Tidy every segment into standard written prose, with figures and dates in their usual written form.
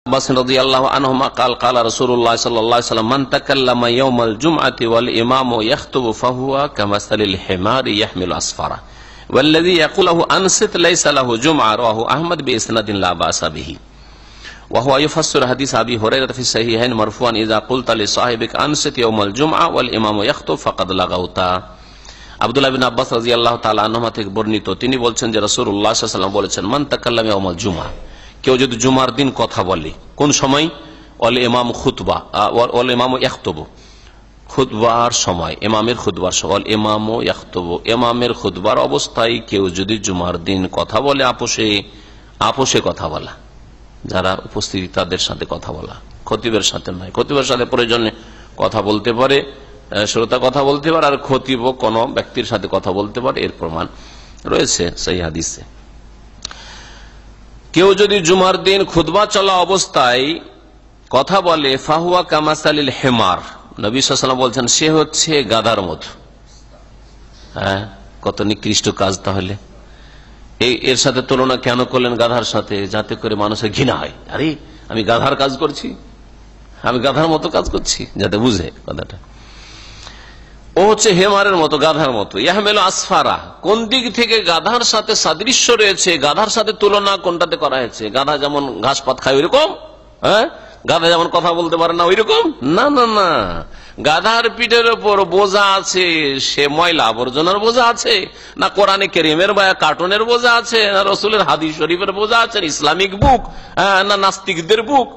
আব্বাস রাদিয়াল্লাহু আনহুমা قال قال رسول الله صلى الله عليه وسلم من تكلم يوم الجمعة والإمام يخطب فهو كمثل الحمار يحمل أسفارا والذي يقول له أنصت ليس له جمعة رواه أحمد بإسناد لا بأس به وهو يفسر حديث أبي هريرة في الصحيحين مرفوعا إذا قلت لصاحبك أنصت يوم الجمعة والإمام يخطب فقد لغوت। আব্দুল্লাহ বিন আব্বাস রাদিয়াল্লাহু তাআলা আনহুমা থেকে বর্ণিত, তিনি বলছেন যে রাসূলুল্লাহ সাল্লাল্লাহু আলাইহি ওয়াসাল্লাম বলেছেন, মান তাকাল্লামা ইয়াউমাল জুমআ, কেউ যদি জুমার দিন কথা বলে, কোন সময়? ওয়াল ইমাম খুতবা, ওয়াল ইমাম ইয়াখতুবু, খুতবার সময়, ইমামের খুতবার সময়, ওয়াল ইমাম ইয়াখতুবু, ইমামের খুতবার অবস্থায় কেউ যদি জুমার দিন কথা বলে, আপোষে কথা বলা, যারা উপস্থিত তাদের সাথে কথা বলা, খতিবের সাথে নয়। খতিবের সাথে প্রয়োজনে কথা বলতে পারে, শ্রোতা কথা বলতে পারে, আর খতিবও কোন ব্যক্তির সাথে কথা বলতে পারে, এর প্রমাণ রয়েছে সহিহ হাদিসে। কেউ যদি জুমার দিন খুতবা চলা অবস্থায় কথা বলে, ফাহুয়া কামাসালিল হিমার, নবী সাল্লাল্লাহু আলাইহি ওয়াসাল্লাম বলছেন সে হচ্ছে গাধার মতো। হ্যাঁ, কত নিকৃষ্ট কাজ! তাহলে এর সাথে তুলনা কেন করলেন গাধার সাথে? যাতে করে মানুষের ঘৃণা হয়, আরে আমি গাধার কাজ করছি, আমি গাধার মতো কাজ করছি, যাতে বুঝে কথাটা। ও হচ্ছে হেমারের মতো, গাধার মতো। ইয়াহমেলু আসফারা, কোন দিক থেকে গাধার সাথে সাদৃশ্য রয়েছে, গাধার সাথে তুলনা কোনটাতে করা হয়েছে? গাধা যেমন ঘাস পাত খায় ওইরকম, হ্যাঁ, গাধা যেমন কথা বলতে পারে না ওইরকম না, না না, গাধার পিঠের উপর বোঝা আছে, সে ময়লা আবর্জনার বোঝা আছে, না কোরআনে কারীমের বা কার্টুনের বোঝা আছে, না রসুলের হাদিস শরীফের বোঝা আছে, ইসলামিক বুক, না নাস্তিকদের বুক,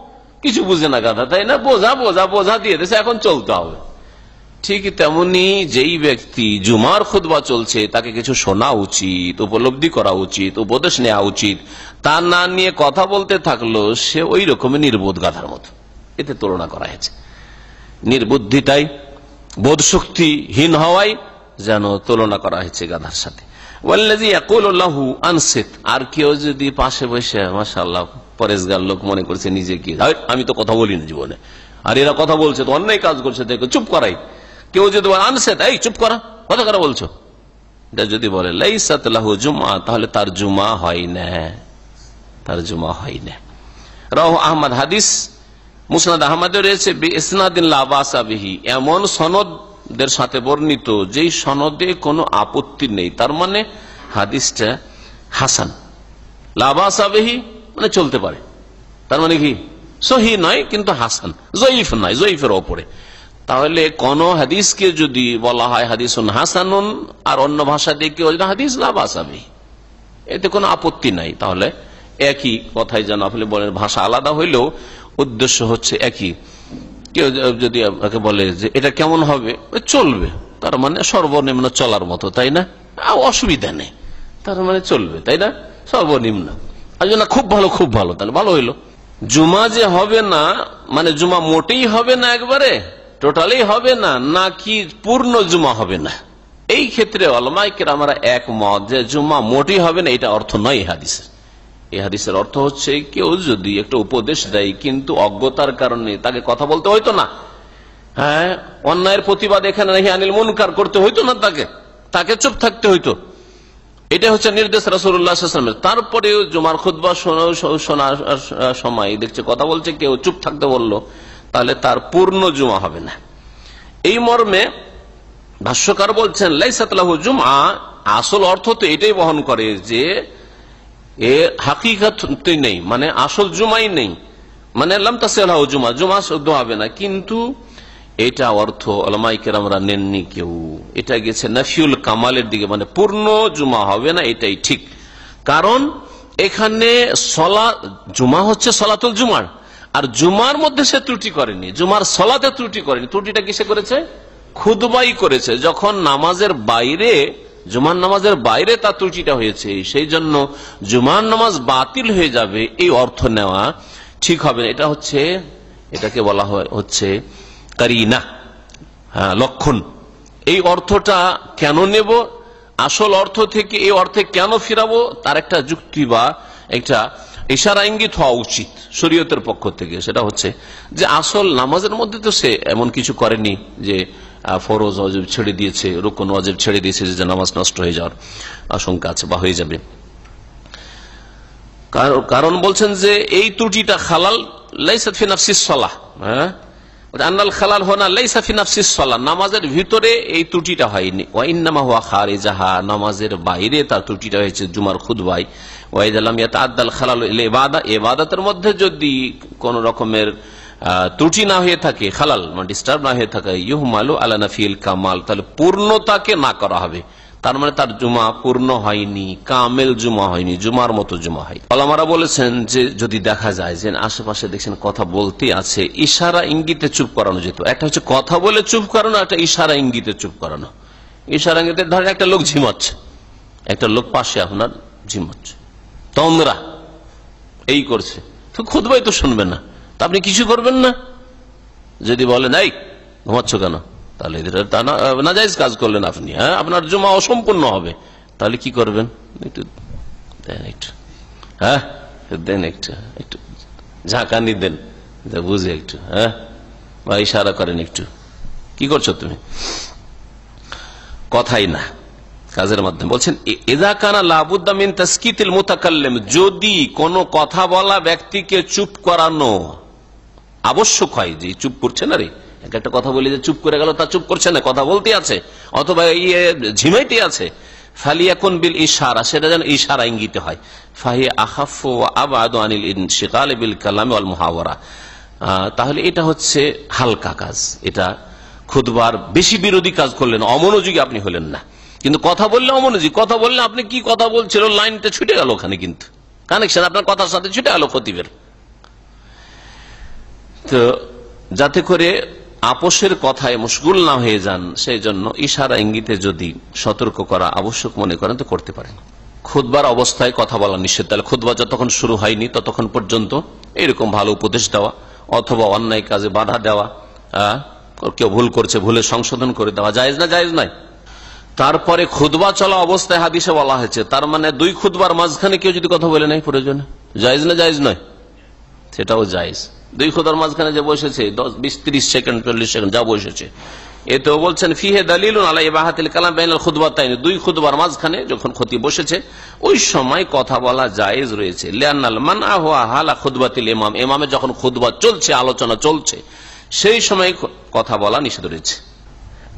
কিছু বুঝে না গাধা, তাই না? বোঝা বোঝা বোঝা দিয়ে দিয়েছে, এখন চলতে হবে। ঠিক তেমনি যেই ব্যক্তি জুমার খুতবা চলছে তাকে কিছু শোনা উচিত, উপলব্ধি করা উচিত, উপদেশ নেওয়া উচিত, তা না নিয়ে কথা বলতে থাকলো, সে ওই রকমের নির্বোধ গাধার মতো। এতে তুলনা করা হয়েছে, নির্বুদ্ধিতাই, বোধ শক্তিহীন হওয়াই যেন তুলনা করা হয়েছে গাধার সাথে। ওয়াল্লাযী ইয়াকুলু লাহু আনসিত, আর কেউ যদি পাশে বসে মাশাআল্লাহ পরেশগার লোক মনে করছে নিজেকে, আমি তো কথা বলি না জীবনে, আর এরা কথা বলছে তো অন্যায় কাজ করছে, দেখো চুপ করাই। কেউ যদি আনসিত, এই চুপ করা, কথা কারা বলছো, এটা যদি বলে লাইসাত লাহু জুমআ, তাহলে তার জুমা হয় না, তার জুমা হয় না। রাওয়াহু আহমদ, হাদিস মুসনাদ আহমদে রয়েছে বিইসনাদিন লা বাসা বিহি, এমন সনদের সাথে বর্ণিত যেই সনদে কোনো আপত্তি নেই, তার মানে হাদিসটা হাসান। লা বাসা বিহি মানে চলতে পারে, তার মানে কি সহিহ নয় কিন্তু হাসান, জয়ীফ নয়, জয়ীফের ওপরে। তাহলে কোন হাদিসকে যদি বলা হয় হাদিসুন হাসানুন, আর অন্য ভাষা দিয়ে কেউ হাদিস লা বাসা বিহি, এতে কোনো আপত্তি নাই, তাহলে একই কথাই যেন আপনি বলেন, ভাষা আলাদা হইলেও উদ্দেশ্য হচ্ছে একই। কেউ যদি আপনাকে বলে যে এটা কেমন হবে, চলবে, তার মানে সর্বনিম্ন চলার মতো, তাই না? অসুবিধা নেই, তার মানে চলবে, তাই না? সর্বনিম্ন। আর না খুব ভালো, খুব ভালো, তাহলে ভালো হইলো। জুমা যে হবে না, মানে জুমা মোটেই হবে না, একবারে টোটালি হবে না, নাকি পূর্ণ জুমা হবে না, এই ক্ষেত্রে উলামায়ে কেরামরা একমত যে জুমা মোটেই হবে না, এটা অর্থ নয় হাদিসের। এই হাদিসের অর্থ হচ্ছে কেউ যদি একটা উপদেশ দেয় কিন্তু অজ্ঞতার কারণে তাকে কথা বলতে হইতো না, হ্যাঁ, অন্যায়ের প্রতিবাদ এখানে নাহি আনিল মুনকার করতে হইতো না, তাকে চুপ থাকতে হইতো, এটা হচ্ছে নির্দেশ রাসূলুল্লাহ সাল্লাল্লাহু আলাইহি ওয়াসাল্লামের। তারপরেও জুমার খুতবা শোনার সময় দেখছে কথা বলছে, কেউ চুপ থাকতে বললো, তাহলে তার পূর্ণ জুমা হবে না। এই মর্মে ভাষ্যকার বলছেন লাইসাত লাহু জুমআ, আসল অর্থ তো এটাই বহন করে যে এ হাকিকত নেই, মানে আসল জুমাই নেই, মানে লাম তাসিহু জুমা, জুমা শুদ্ধ হবে না। কিন্তু এটা অর্থ উলামায়ে কেরামরা নেননি কেউ, এটা গেছে নাফিউল কামালের দিকে, মানে পূর্ণ জুমা হবে না, এটাই ঠিক। কারণ এখানে জুমা হচ্ছে সলাতুল জুমার, আর জুমার মধ্যে সে ত্রুটি করেনি, জুমার সলাতে ত্রুটি করেনি। ত্রুটিটা কিসে করেছে? খুতবাই করেছে। যখন নামাজের বাইরে, জুমার নামাজের বাইরে তার ত্রুটিটা হয়েছে, সেই জন্য জুমার নামাজ বাতিল হয়ে যাবে, এই অর্থ নেওয়া ঠিক হবে না। এটা হচ্ছে, এটাকে বলা হচ্ছে কারিনা, হ্যাঁ, লক্ষণ। এই অর্থটা কেন নেব, আসল অর্থ থেকে এই অর্থে কেন ফিরাবো, তার একটা যুক্তি বা একটা ইশারা ইঙ্গিত হওয়া উচিত শরীয়তের পক্ষ থেকে। সেটা হচ্ছে যে আসল নামাজের মধ্যে তো সে এমন কিছু করেনি যে ফরজ ওয়াজিব ছেড়ে দিয়েছে, রুকুন ওয়াজিব ছেড়ে দিয়েছে, যে নামাজ নষ্ট হয়ে যাওয়ার আশঙ্কা আছে বা হয়ে যাবে। কারণ বলছেন যে এই ত্রুটিটা হালাল লাইসাত ফি নাফসিস সালাহ, আন্নাল খালাল হোনা লাইসা ফি নাফসিস সালাহ, নামাজের ভিতরে এই ত্রুটিটা হয়নি, ওয়া ইন্নামা হুয়া খারিজাহা, নামাজের বাইরে তার ত্রুটিটা হয়েছে জুমার খুতবায়। ওয়া ইযা লাম ইয়াতাআদ্দাল খালাল ইলা ইবাদা, ইবাদতের মধ্যে যদি কোন রকমের ত্রুটি না হয়ে থাকে, খালাল মানে ডিস্টার্ব না হয়ে থাকে, ইউহমালু আলা নাফিল কামাল, তাহলে পূর্ণতাকে না করা হবে। তার মানে তার জুমা পূর্ণ হয়নি, কামেল জুমা হয়নি, জুমার মতো জুমা হয়। ওলামারা বলেছেন যে যদি দেখা যায় যে আশেপাশে দেখছেন কথা বলতে আছে, ইশারা ইঙ্গিতে চুপ করানো যেত। একটা হচ্ছে কথা বলে চুপ করানো, একটা ইশারা ইঙ্গিতে চুপ করানো। ইশারা ইঙ্গিতে ধরেন একটা লোক ঝিমাচ্ছে, একটা লোক পাশে আপনার ঝিমাচ্ছে, তোমরা এই করছে, তো খুতবাই তো শুনবে না, তা আপনি কিছু করবেন না। যদি বলেন এই ঘুমাচ্ছ কেন, তাহলে নাজায়েজ কাজ করলেন আপনি, হ্যাঁ আপনার জুমা অসম্পূর্ণ হবে। তাহলে কি করবেন, একটু দেন, একটু হ্যাঁ দেন, একটু একটু ঝাঁকানি দেন, বুঝে একটু, হ্যাঁ বা ইশারা করেন একটু, কি করছো তুমি, কথাই না, কাজের মাধ্যমে। বলছেন ইযা কানা লাবুদ্দা মিন তাসকিতিল মুতাকাল্লিম, যদি কোন কথা বলা ব্যক্তিকে চুপ করানো আবশ্যক হয়, যে চুপ করছে না রে, একটা কথা বলি যে চুপ করে গেল, তা চুপ করছে না, কথা বলতে আছে অথবা ঝিমাইতে আছে, ফালিয়াকুন বিল ইশারা, সেটা যেন ইশারা ইঙ্গিতে হয়। ফাহি আখাফু ওয়া আবআদু আনিল ইনশিগাল বিল কালাম ওয়াল মুহাওয়ারা, তাহলে এটা হচ্ছে হালকা কাজ, এটা খুতবার বেশি বিরোধী কাজ করলেন, অমনোযোগী আপনি হলেন না। কিন্তু কথা বললে অমনোযোগী, কথা বললে আপনি কি কথা বলছিল লাইনটা ছুটে গেল, ওখানে কিন্তু কানেকশন আপনার কথার সাথে ছুটে গেল খতিবের। তো যাতে করে আপোষের কথায় মশগুল না হয়ে যান, সেই জন্য ইশারা ইঙ্গিতে যদি সতর্ক করা আবশ্যক মনে করেন তো করতে পারেন। খুতবার অবস্থায় কথা বলা নিষেধ, তাহলে খুতবা যতক্ষণ শুরু হয়নি ততক্ষণ পর্যন্ত এরকম ভালো উপদেশ দেওয়া অথবা অন্যায় কাজে বাধা দেওয়া, কেউ ভুল করছে ভুলে সংশোধন করে দেওয়া জায়েজ না, জায়েজ নাই। তারপরে খুতবা চলা অবস্থায় হাদিসে বলা হয়েছে, তার মানে দুই খুতবার মাঝখানে কেউ যদি কথা বলে নাই প্রয়োজনে, জায়েজ না, জায়েজ নয়, সেটাও জায়েজ। দুই খুতবার মাঝখানে যে বসেছে 10, 20, 30 সেকেন্ড 40 সেকেন্ড যা বসেছে, এতেও বলছেন ফিহে দালিলুন আলা ইবাহাতিল কালাম বাইনাল খুতবাতাইন, দুই খুতবার মাঝখানে যখন খতিব বসেছে ওই সময় কথা বলা জায়েজ রয়েছে। লিআন্নাল মানআ হুয়া হালা খুতবাতিল ইমাম, ইমামের যখন খুতবা চলছে, আলোচনা চলছে, সেই সময় কথা বলা নিষেধ রয়েছে।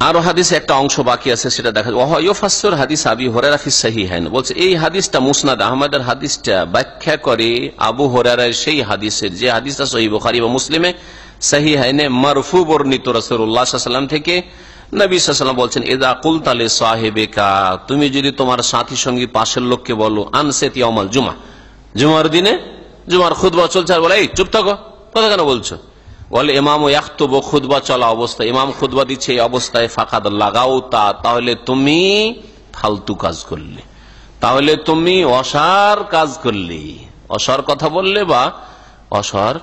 আরো হাদিসে একটা অংশ বাকি আছে, সেটা দেখা যায় হাদিস আবি হুরায়রা ফিস সাহিহাইন, বলছে এই হাদিসটা মুসনাদ আহমদের হাদিসটা ব্যাখ্যা করে আবু হুরায়রার সেই হাদিসের, যে হাদিসটা সহিহ বুখারী বা মুসলিমে সাহিহাইনে মারফু বর্ণিত রাসূলুল্লাহ সাল্লাল্লাহু আলাইহি ওয়াসাল্লাম থেকে। নবী সাল্লাল্লাহু আলাইহি ওয়াসাল্লাম বলছেন ইযা কুলতা লি সাহিবিকা, তুমি যদি তোমার সাথী সঙ্গী পাশের লোককে বলো আনসিত ইয়াউমাল জুমআ, জুমার দিনে জুমার খুতবা চলছে, আর বলে এই চুপ থাকো, কথা কেন বলছো, বলে ইমাম ইয়াখতুবু, খুতবা চলা অবস্থায় ইমাম খুতবা দিচ্ছে এই অবস্থায়, ফাকাদ লাগাউতা, তাহলে তুমি ফালতু কাজ করলে, তাহলে তুমি অসার কাজ করলে, অসার কথা বললে বা অসার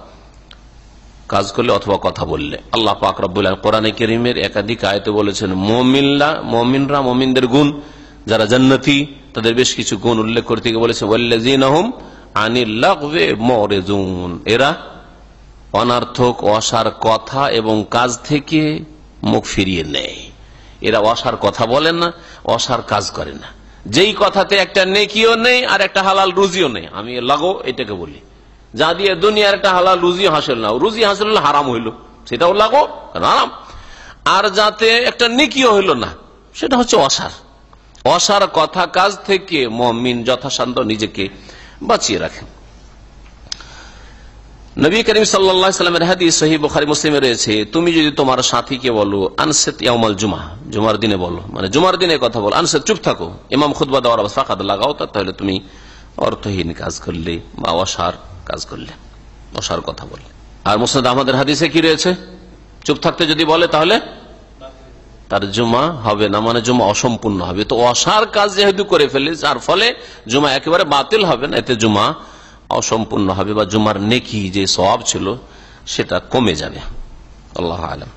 কাজ করলে অথবা কথা বললে। আল্লাহ পাক রব্বুল আলামিন কোরআনে কারীমের একাধিক আয়াতে বলেছেন মুমিনরা, মুমিনদের গুণ, যারা জান্নাতি তাদের বেশ কিছু গুণ উল্লেখ করতে গিয়ে বলেছেন ওয়াল্লাযীনা হুম আনিল লাগওয়ি মুরিদুন, এরা অনার্থক অসার কথা এবং কাজ থেকে মুখ ফিরিয়ে নেয়, এরা অসার কথা বলেন না, অসার কাজ করে না, যেই কথাতে একটা নেকিও নেই আর একটা হালাল রুজিও নেই, আমি লাগো এটাকে বলি, যা দিয়ে দুনিয়ার একটা হালাল রুজি হাসিল না, রুজি হাসিল হলো হারাম হইল, সেটাও লাগো হারাম, আর যাতে একটা নেকিও হইল না, সেটা হচ্ছে অসার। অসার কথা কাজ থেকে মুমিন যথাসাধ্য নিজেকে বাঁচিয়ে রাখেন। নবী করিম সাল্লাল্লাহু আলাইহি ওয়াসাল্লামের হাদিস সহিহ বুখারী মুসলিমে রয়েছে, তুমি যদি তোমার সাথীকে বলো আনসিত ইয়াউমাল জুমআ, জুমার দিনে বলো, মানে জুমার দিনে কথা বলো, আনসিত চুপ থাকো, ইমাম খুতবা দেওয়ার অবস্থা, ফাকাদ লাগাউতা, তাহলে তুমি অর্থহীন কাজ করলে বা অসার কাজ করলে, অসার কথা বললে। আর মুসনাদ আহমদের হাদিসে কি রয়েছে, চুপ থাকতে যদি বলে তাহলে তার জুমা হবে না, মানে জুমা অসম্পূর্ণ হবে। তো অসার কাজ যেহেতু করে ফেলে, যার ফলে জুমা একেবারে বাতিল হবে না, এতে জুমা অসম্পূর্ণ হবে বা জুমার নেকি যে সওয়াব ছিল সেটা কমে যাবে। আল্লাহু আ'লাম।